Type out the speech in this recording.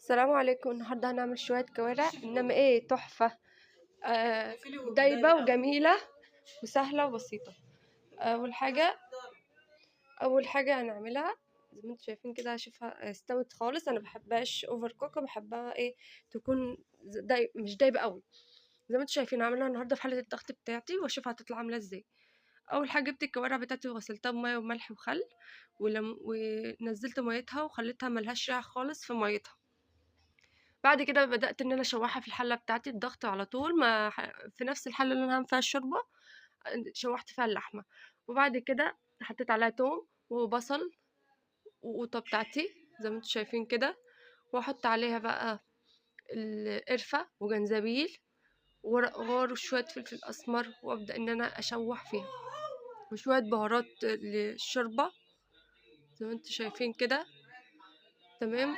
السلام عليكم. النهارده هنعمل شوية كوارع، انما ايه تحفة. آه دايبة وجميلة وسهلة وبسيطة. اول حاجة اول حاجة هنعملها زي ما انتم شايفين كده. هشوفها استوت خالص. انا بحبهاش اوفر كوك، بحبها ايه تكون مش دايبة قوي. زي ما انتم شايفين هعملها النهارده في حلة الضغط بتاعتي واشوف هتطلع عاملة ازاي. اول حاجة جبت الكوارع بتاعتي وغسلتها بمية وملح وخل ونزلت ميتها وخليتها ملهاش ريحة خالص في ميتها. بعد كده بدأت إن أنا أشوحها في الحلة بتاعتي الضغط على طول، ما في نفس الحلة اللي أنا هعمل فيها الشوربة شوحت فيها اللحمة. وبعد كده حطيت عليها توم وبصل وقوطة بتاعتي زي ما انتوا شايفين كده، واحط عليها بقى القرفة وجنزبيل وورق غار وشوية فلفل أسمر، وأبدأ إن أنا أشوح فيها وشوية بهارات للشوربة زي ما انتوا شايفين كده. تمام.